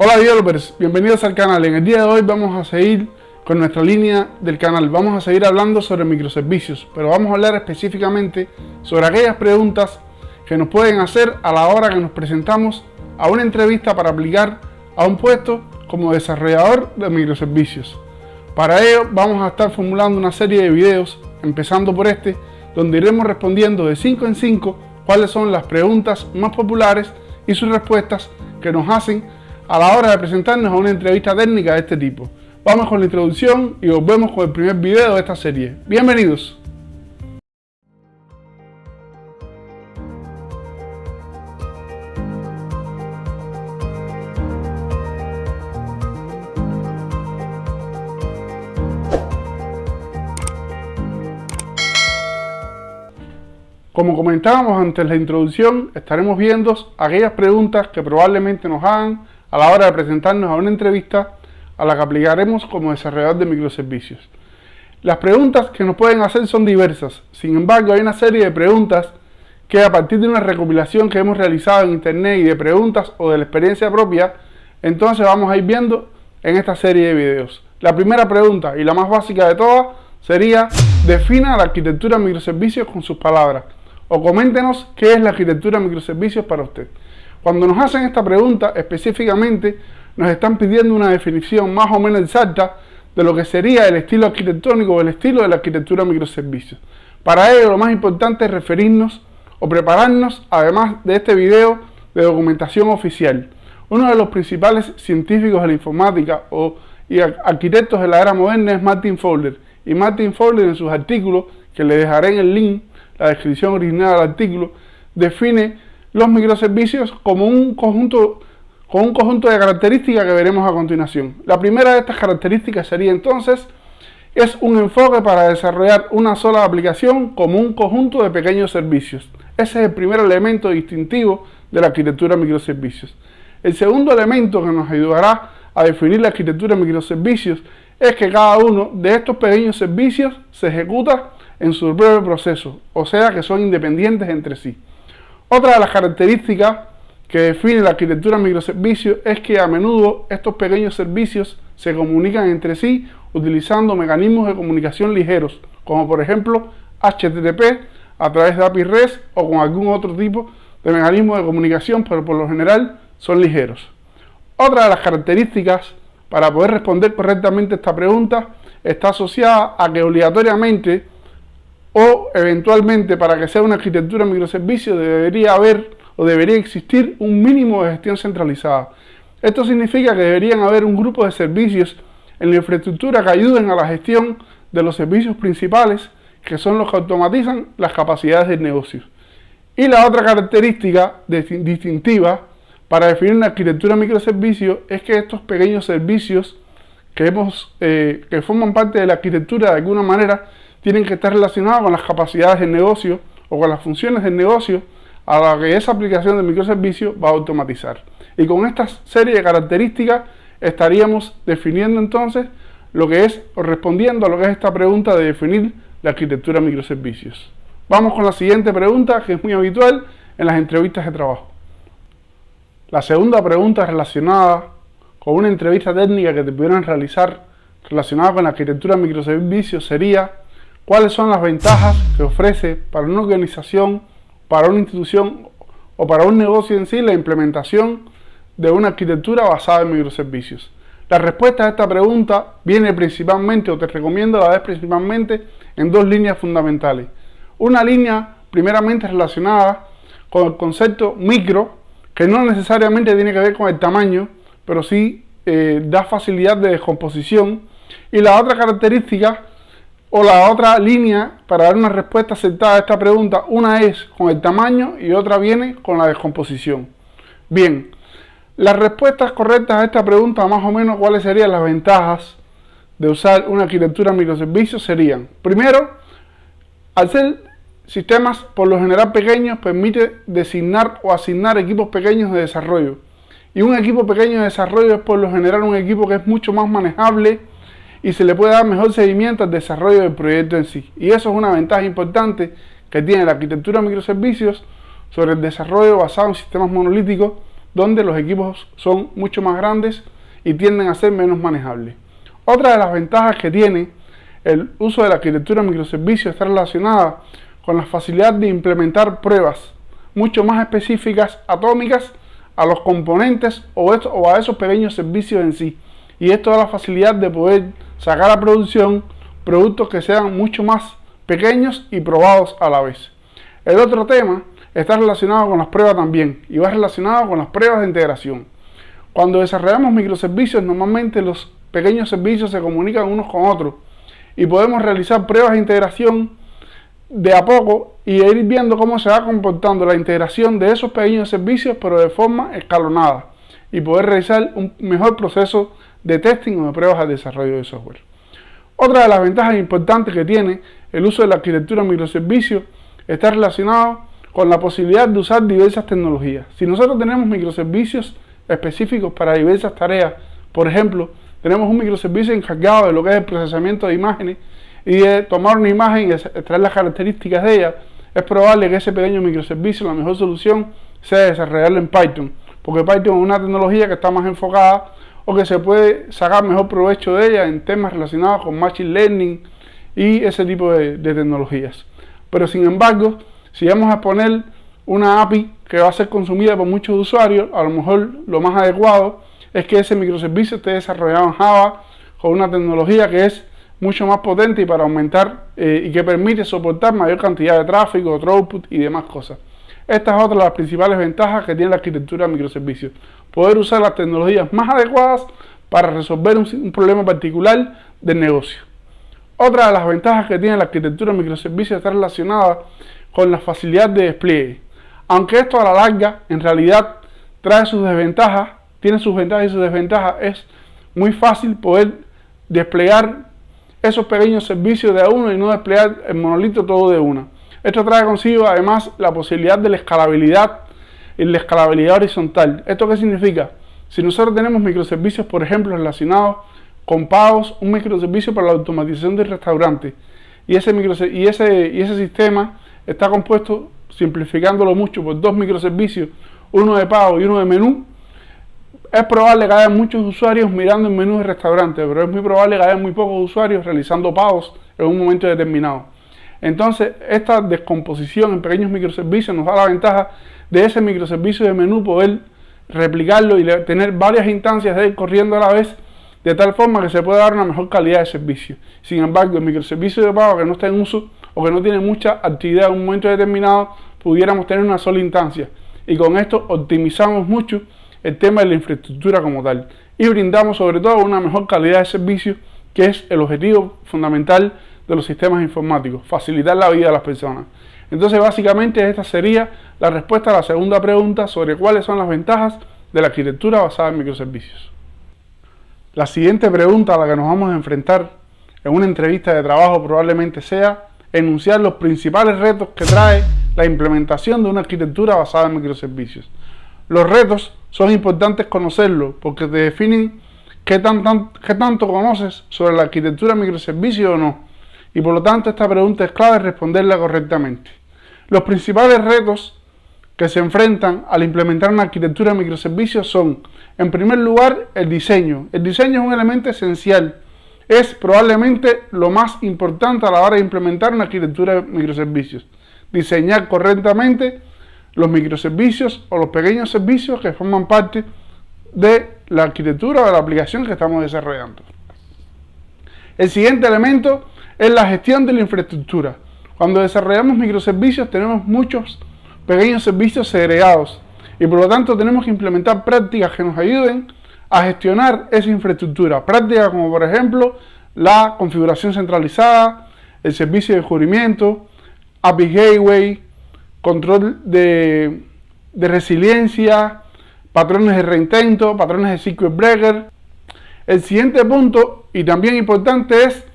Hola developers, bienvenidos al canal. En el día de hoy vamos a seguir con nuestra línea del canal. Vamos a seguir hablando sobre microservicios, pero vamos a hablar específicamente sobre aquellas preguntas que nos pueden hacer a la hora que nos presentamos a una entrevista para aplicar a un puesto como desarrollador de microservicios. Para ello vamos a estar formulando una serie de videos, empezando por este, donde iremos respondiendo de 5 en 5 cuáles son las preguntas más populares y sus respuestas que nos hacen a la hora de presentarnos a una entrevista técnica de este tipo. Vamos con la introducción y volvemos con el primer video de esta serie. Bienvenidos. Como comentábamos antes de la introducción, estaremos viendo aquellas preguntas que probablemente nos hagan a la hora de presentarnos a una entrevista a la que aplicaremos como desarrollador de microservicios. Las preguntas que nos pueden hacer son diversas, sin embargo hay una serie de preguntas que a partir de una recopilación que hemos realizado en internet y de preguntas o de la experiencia propia, entonces vamos a ir viendo en esta serie de videos. La primera pregunta y la más básica de todas sería: defina la arquitectura de microservicios con sus palabras, o coméntenos qué es la arquitectura de microservicios para usted. Cuando nos hacen esta pregunta, específicamente nos están pidiendo una definición más o menos exacta de lo que sería el estilo arquitectónico o el estilo de la arquitectura de microservicios. Para ello, lo más importante es referirnos o prepararnos, además de este video, de documentación oficial. Uno de los principales científicos de la informática y arquitectos de la era moderna es Martin Fowler. Y Martin Fowler, en sus artículos, que le dejaré en el link, la descripción original del artículo, define los microservicios como un conjunto de características que veremos a continuación. La primera de estas características sería entonces: es un enfoque para desarrollar una sola aplicación como un conjunto de pequeños servicios. Ese es el primer elemento distintivo de la arquitectura de microservicios. El segundo elemento que nos ayudará a definir la arquitectura de microservicios es que cada uno de estos pequeños servicios se ejecuta en su propio proceso, o sea que son independientes entre sí. Otra de las características que define la arquitectura de microservicios es que a menudo estos pequeños servicios se comunican entre sí utilizando mecanismos de comunicación ligeros, como por ejemplo HTTP a través de API REST o con algún otro tipo de mecanismo de comunicación, pero por lo general son ligeros. Otra de las características para poder responder correctamente esta pregunta está asociada a que obligatoriamente o eventualmente, para que sea una arquitectura de microservicios, debería existir un mínimo de gestión centralizada. Esto significa que deberían haber un grupo de servicios en la infraestructura que ayuden a la gestión de los servicios principales, que son los que automatizan las capacidades del negocio. Y la otra característica distintiva para definir una arquitectura de microservicios es que estos pequeños servicios que forman parte de la arquitectura de alguna manera tienen que estar relacionados con las capacidades del negocio o con las funciones del negocio a la que esa aplicación de microservicio va a automatizar. Y con esta serie de características estaríamos definiendo entonces lo que es, o respondiendo a lo que es esta pregunta de definir la arquitectura de microservicios. Vamos con la siguiente pregunta, que es muy habitual en las entrevistas de trabajo. La segunda pregunta relacionada con una entrevista técnica que te pudieran realizar relacionada con la arquitectura de microservicios sería: ¿cuáles son las ventajas que ofrece para una organización, para una institución o para un negocio en sí la implementación de una arquitectura basada en microservicios? La respuesta a esta pregunta viene principalmente, o te recomiendo la vez principalmente, en dos líneas fundamentales. Una línea primeramente relacionada con el concepto micro, que no necesariamente tiene que ver con el tamaño, pero sí da facilidad de descomposición. Y la otra característica o la otra línea para dar una respuesta acertada a esta pregunta, una es con el tamaño y otra viene con la descomposición. Bien, las respuestas correctas a esta pregunta, más o menos cuáles serían las ventajas de usar una arquitectura de microservicios, serían: primero, al ser sistemas por lo general pequeños, permite designar o asignar equipos pequeños de desarrollo. Y un equipo pequeño de desarrollo es por lo general un equipo que es mucho más manejable y se le puede dar mejor seguimiento al desarrollo del proyecto en sí. Y eso es una ventaja importante que tiene la arquitectura de microservicios sobre el desarrollo basado en sistemas monolíticos, donde los equipos son mucho más grandes y tienden a ser menos manejables. Otra de las ventajas que tiene el uso de la arquitectura microservicios está relacionada con la facilidad de implementar pruebas mucho más específicas, atómicas, a los componentes o a esos pequeños servicios en sí. Y esto da la facilidad de poder sacar a producción productos que sean mucho más pequeños y probados a la vez. El otro tema está relacionado con las pruebas también y va relacionado con las pruebas de integración. Cuando desarrollamos microservicios, normalmente los pequeños servicios se comunican unos con otros y podemos realizar pruebas de integración de a poco y ir viendo cómo se va comportando la integración de esos pequeños servicios, pero de forma escalonada, y poder realizar un mejor proceso de testing o de pruebas de desarrollo de software. Otra de las ventajas importantes que tiene el uso de la arquitectura microservicios está relacionado con la posibilidad de usar diversas tecnologías. Si nosotros tenemos microservicios específicos para diversas tareas, por ejemplo, tenemos un microservicio encargado de lo que es el procesamiento de imágenes y de tomar una imagen y extraer las características de ella, es probable que ese pequeño microservicio, la mejor solución sea desarrollarlo en Python, porque Python es una tecnología que está más enfocada o que se puede sacar mejor provecho de ella en temas relacionados con Machine Learning y ese tipo de tecnologías. Pero sin embargo, si vamos a poner una API que va a ser consumida por muchos usuarios, a lo mejor lo más adecuado es que ese microservicio esté desarrollado en Java con una tecnología que es mucho más potente y para aumentar y que permite soportar mayor cantidad de tráfico, throughput y demás cosas. Esta es otra de las principales ventajas que tiene la arquitectura de microservicios. Poder usar las tecnologías más adecuadas para resolver un problema particular del negocio. Otra de las ventajas que tiene la arquitectura de microservicios está relacionada con la facilidad de despliegue. Aunque esto a la larga en realidad trae sus desventajas, tiene sus ventajas y sus desventajas, es muy fácil poder desplegar esos pequeños servicios de a uno y no desplegar el monolito todo de una. Esto trae consigo además la posibilidad de la escalabilidad y la escalabilidad horizontal. ¿Esto qué significa? Si nosotros tenemos microservicios, por ejemplo, relacionados con pagos, un microservicio para la automatización del restaurante, y ese sistema está compuesto, simplificándolo mucho, por dos microservicios, uno de pago y uno de menú, es probable que haya muchos usuarios mirando el menú del restaurante, pero es muy probable que haya muy pocos usuarios realizando pagos en un momento determinado. Entonces, esta descomposición en pequeños microservicios nos da la ventaja de ese microservicio de menú poder replicarlo y tener varias instancias de él corriendo a la vez, de tal forma que se pueda dar una mejor calidad de servicio. Sin embargo, el microservicio de pago que no está en uso o que no tiene mucha actividad en un momento determinado, pudiéramos tener una sola instancia. Y con esto optimizamos mucho el tema de la infraestructura como tal y brindamos sobre todo una mejor calidad de servicio, que es el objetivo fundamental de los sistemas informáticos, facilitar la vida de las personas. Entonces básicamente esta sería la respuesta a la segunda pregunta sobre cuáles son las ventajas de la arquitectura basada en microservicios. La siguiente pregunta a la que nos vamos a enfrentar en una entrevista de trabajo probablemente sea enunciar los principales retos que trae la implementación de una arquitectura basada en microservicios. Los retos son importantes conocerlos porque te definen qué tanto conoces sobre la arquitectura de microservicios o no. Y por lo tanto esta pregunta es clave responderla correctamente. Los principales retos que se enfrentan al implementar una arquitectura de microservicios son, en primer lugar, el diseño. El diseño es un elemento esencial. Es probablemente lo más importante a la hora de implementar una arquitectura de microservicios. Diseñar correctamente los microservicios o los pequeños servicios que forman parte de la arquitectura o de la aplicación que estamos desarrollando. El siguiente elemento es la gestión de la infraestructura. Cuando desarrollamos microservicios tenemos muchos pequeños servicios segregados y por lo tanto tenemos que implementar prácticas que nos ayuden a gestionar esa infraestructura. Prácticas como por ejemplo la configuración centralizada, el servicio de descubrimiento, API Gateway, control de resiliencia, patrones de reintento, patrones de circuit breaker. El siguiente punto, y también importante, es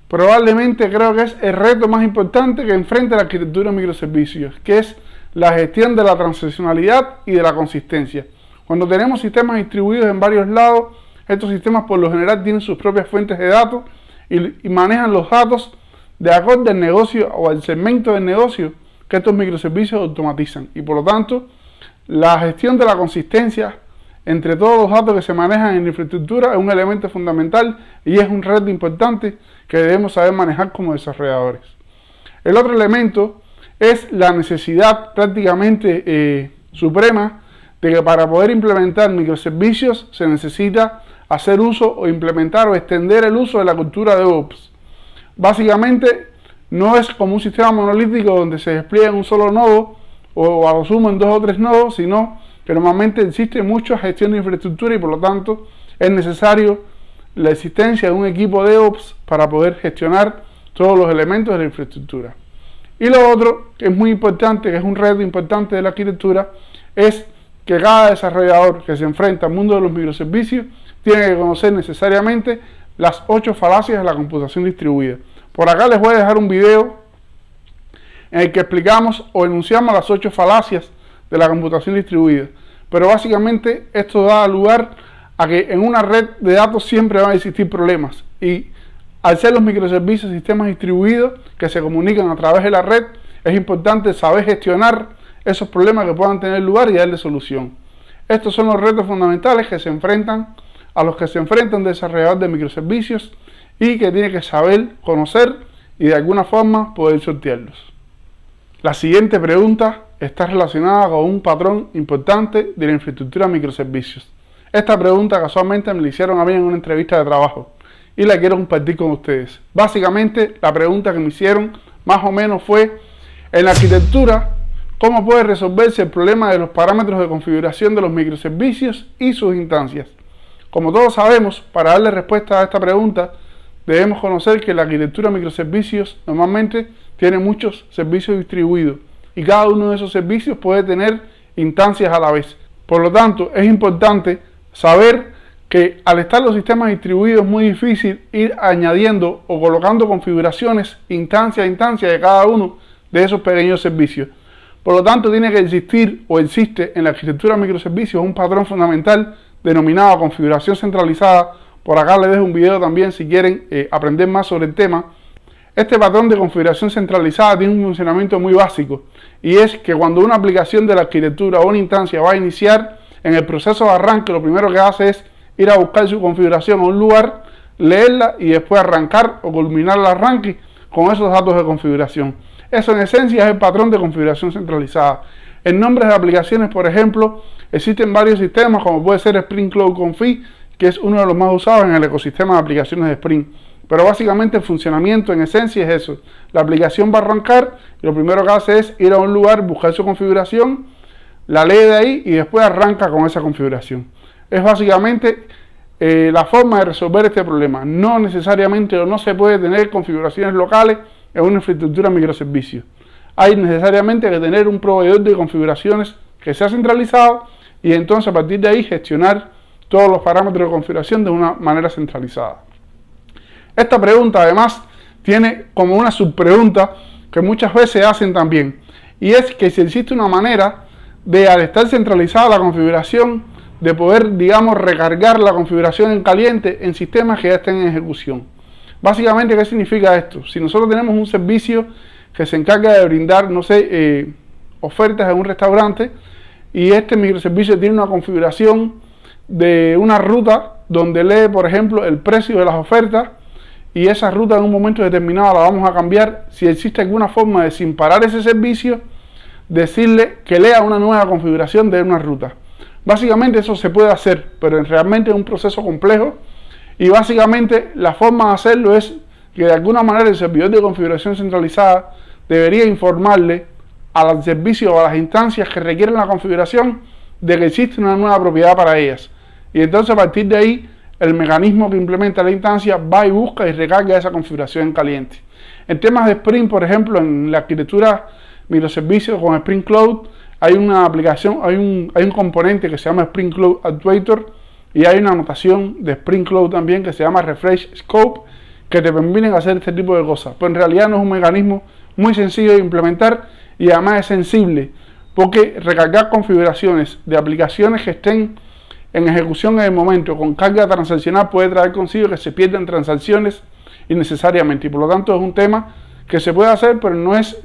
probablemente creo que es el reto más importante que enfrenta la arquitectura de microservicios, que es la gestión de la transaccionalidad y de la consistencia. Cuando tenemos sistemas distribuidos en varios lados, estos sistemas por lo general tienen sus propias fuentes de datos y manejan los datos de acuerdo al negocio o al segmento del negocio que estos microservicios automatizan. Y por lo tanto, La gestión de la consistencia entre todos los datos que se manejan en infraestructura es un elemento fundamental y es un reto importante que debemos saber manejar como desarrolladores. El otro elemento es la necesidad prácticamente suprema de que para poder implementar microservicios se necesita hacer uso o implementar o extender el uso de la cultura de DevOps. Básicamente no es como un sistema monolítico donde se despliega en un solo nodo o a lo sumo en 2 o 3 nodos, sino que normalmente existe mucha gestión de infraestructura y por lo tanto es necesario la existencia de un equipo de DevOps para poder gestionar todos los elementos de la infraestructura. Y lo otro que es muy importante, que es un reto importante de la arquitectura, es que cada desarrollador que se enfrenta al mundo de los microservicios tiene que conocer necesariamente las 8 falacias de la computación distribuida. Por acá les voy a dejar un video en el que explicamos o enunciamos las 8 falacias de la computación distribuida. Pero básicamente esto da lugar a que en una red de datos siempre van a existir problemas. Y al ser los microservicios sistemas distribuidos que se comunican a través de la red, es importante saber gestionar esos problemas que puedan tener lugar y darle solución. Estos son los retos fundamentales a los que se enfrenta un desarrollador de microservicios y que tiene que saber, conocer y de alguna forma poder sortearlos. La siguiente pregunta está relacionada con un patrón importante de la infraestructura de microservicios. Esta pregunta casualmente me la hicieron a mí en una entrevista de trabajo y la quiero compartir con ustedes. Básicamente la pregunta que me hicieron más o menos fue: en la arquitectura, ¿cómo puede resolverse el problema de los parámetros de configuración de los microservicios y sus instancias? Como todos sabemos, para darle respuesta a esta pregunta, debemos conocer que la arquitectura de microservicios normalmente tiene muchos servicios distribuidos y cada uno de esos servicios puede tener instancias a la vez. Por lo tanto, es importante saber que al estar los sistemas distribuidos es muy difícil ir añadiendo o colocando configuraciones instancia a instancia de cada uno de esos pequeños servicios. Por lo tanto, tiene que existir o existe en la arquitectura de microservicios un patrón fundamental denominado configuración centralizada. Por acá les dejo un video también si quieren aprender más sobre el tema. Este patrón de configuración centralizada tiene un funcionamiento muy básico y es que cuando una aplicación de la arquitectura o una instancia va a iniciar, en el proceso de arranque lo primero que hace es ir a buscar su configuración a un lugar, leerla y después arrancar o culminar el arranque con esos datos de configuración. Eso en esencia es el patrón de configuración centralizada. En nombres de aplicaciones, por ejemplo, existen varios sistemas como puede ser Spring Cloud Config, que es uno de los más usados en el ecosistema de aplicaciones de Spring. Pero básicamente el funcionamiento en esencia es eso. La aplicación va a arrancar y lo primero que hace es ir a un lugar, buscar su configuración, la lee de ahí y después arranca con esa configuración. Es básicamente la forma de resolver este problema. No necesariamente o no se puede tener configuraciones locales en una infraestructura de microservicios. Hay necesariamente que tener un proveedor de configuraciones que sea centralizado y entonces a partir de ahí gestionar todos los parámetros de configuración de una manera centralizada. Esta pregunta además tiene como una subpregunta que muchas veces hacen también, y es que si existe una manera de, al estar centralizada la configuración, de poder, digamos, recargar la configuración en caliente en sistemas que ya estén en ejecución. Básicamente, ¿qué significa esto? Si nosotros tenemos un servicio que se encarga de brindar, no sé, ofertas en un restaurante, y este microservicio tiene una configuración de una ruta donde lee, por ejemplo, el precio de las ofertas, y esa ruta en un momento determinado la vamos a cambiar. Si existe alguna forma de, sin parar ese servicio, decirle que lea una nueva configuración de una ruta. Básicamente eso se puede hacer, pero realmente es un proceso complejo y básicamente la forma de hacerlo es que de alguna manera el servidor de configuración centralizada debería informarle al servicio o a las instancias que requieren la configuración de que existe una nueva propiedad para ellas. Y entonces a partir de ahí el mecanismo que implementa la instancia va y busca y recarga esa configuración en caliente. En temas de Spring, por ejemplo, en la arquitectura microservicios con Spring Cloud, hay una aplicación, hay un componente que se llama Spring Cloud Actuator y hay una anotación de Spring Cloud también que se llama Refresh Scope que te permiten hacer este tipo de cosas. Pero en realidad no es un mecanismo muy sencillo de implementar y además es sensible porque recargar configuraciones de aplicaciones que estén en ejecución en el momento con carga transaccional puede traer consigo que se pierdan transacciones innecesariamente y por lo tanto es un tema que se puede hacer pero no es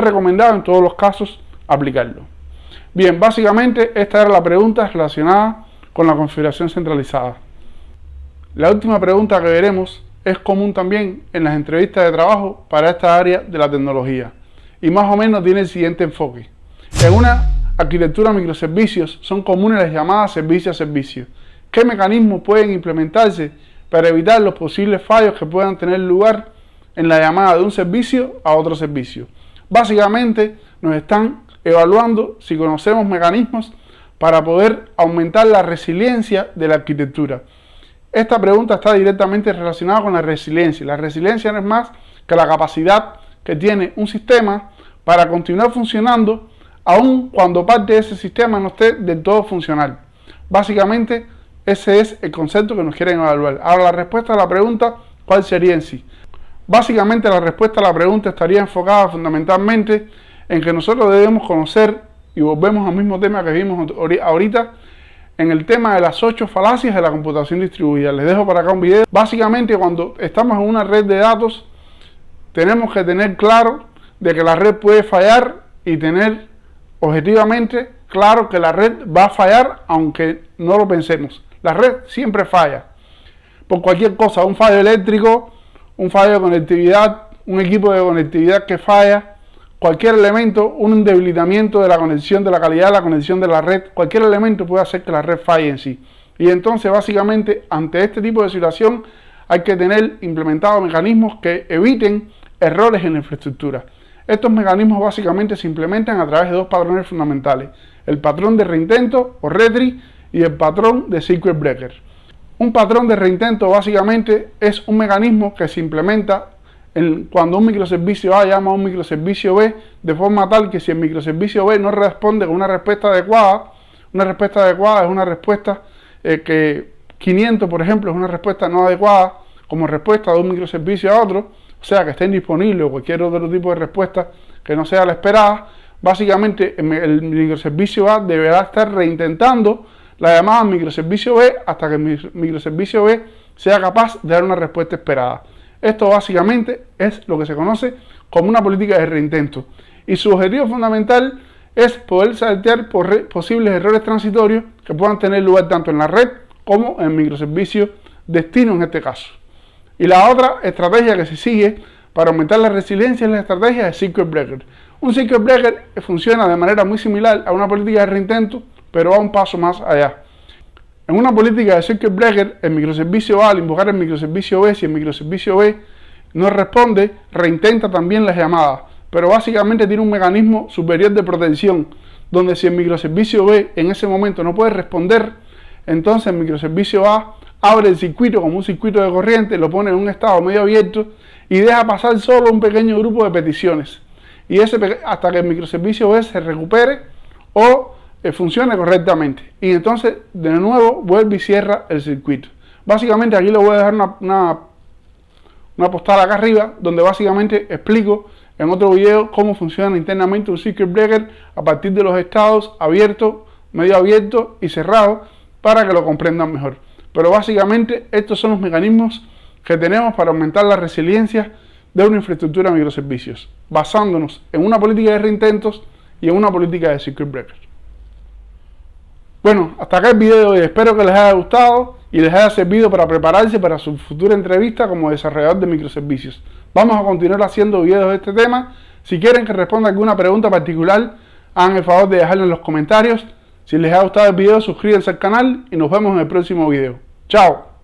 recomendado en todos los casos aplicarlo. Bien, básicamente esta era la pregunta relacionada con la configuración centralizada. La última pregunta que veremos es común también en las entrevistas de trabajo para esta área de la tecnología y más o menos tiene el siguiente enfoque. En una arquitectura de microservicios son comunes las llamadas servicio a servicio. ¿Qué mecanismos pueden implementarse para evitar los posibles fallos que puedan tener lugar en la llamada de un servicio a otro servicio? Básicamente nos están evaluando si conocemos mecanismos para poder aumentar la resiliencia de la arquitectura. Esta pregunta está directamente relacionada con la resiliencia. La resiliencia no es más que la capacidad que tiene un sistema para continuar funcionando aun cuando parte de ese sistema no esté del todo funcional. Básicamente ese es el concepto que nos quieren evaluar. Ahora la respuesta a la pregunta, ¿cuál sería en sí? Básicamente la respuesta a la pregunta estaría enfocada fundamentalmente en que nosotros debemos conocer, y volvemos al mismo tema que vimos ahorita, en el tema de las 8 falacias de la computación distribuida. Les dejo para acá un video. Básicamente cuando estamos en una red de datos, tenemos que tener claro de que la red puede fallar y tener objetivamente claro que la red va a fallar aunque no lo pensemos. La red siempre falla. Por cualquier cosa, un fallo eléctrico, un fallo de conectividad, un equipo de conectividad que falla, cualquier elemento, un debilitamiento de la conexión, de la calidad de la conexión de la red, cualquier elemento puede hacer que la red falle en sí. Y entonces básicamente ante este tipo de situación hay que tener implementados mecanismos que eviten errores en la infraestructura. Estos mecanismos básicamente se implementan a través de dos patrones fundamentales: el patrón de reintento o retry y el patrón de circuit breaker. Un patrón de reintento básicamente es un mecanismo que se implementa cuando un microservicio A llama a un microservicio B de forma tal que si el microservicio B no responde con una respuesta adecuada es una respuesta que 500 por ejemplo es una respuesta no adecuada como respuesta de un microservicio a otro, o sea que esté indisponible o cualquier otro tipo de respuesta que no sea la esperada, básicamente el microservicio A deberá estar reintentando la llamada al microservicio B hasta que el microservicio B sea capaz de dar una respuesta esperada. Esto básicamente es lo que se conoce como una política de reintento y su objetivo fundamental es poder saltear por posibles errores transitorios que puedan tener lugar tanto en la red como en el microservicio destino en este caso. Y la otra estrategia que se sigue para aumentar la resiliencia es la estrategia de circuit breaker. Un circuit breaker funciona de manera muy similar a una política de reintento, pero va un paso más allá. En una política de circuit breaker, el microservicio A al invocar el microservicio B, si el microservicio B no responde, reintenta también las llamadas, pero básicamente tiene un mecanismo superior de protección, donde si el microservicio B en ese momento no puede responder, entonces el microservicio A abre el circuito como un circuito de corriente, lo pone en un estado medio abierto y deja pasar solo un pequeño grupo de peticiones. Y hasta que el microservicio B se recupere o funcione correctamente. Y entonces de nuevo vuelve y cierra el circuito. Básicamente aquí le voy a dejar una postal acá arriba donde básicamente explico en otro video cómo funciona internamente un circuit breaker a partir de los estados abierto, medio abierto y cerrado para que lo comprendan mejor. Pero básicamente estos son los mecanismos que tenemos para aumentar la resiliencia de una infraestructura de microservicios, basándonos en una política de reintentos y en una política de circuit breaker. Bueno, hasta acá el video de hoy. Espero que les haya gustado y les haya servido para prepararse para su futura entrevista como desarrollador de microservicios. Vamos a continuar haciendo videos de este tema. Si quieren que responda alguna pregunta particular, hagan el favor de dejarlo en los comentarios. Si les ha gustado el video, suscríbanse al canal y nos vemos en el próximo video. ¡Chao!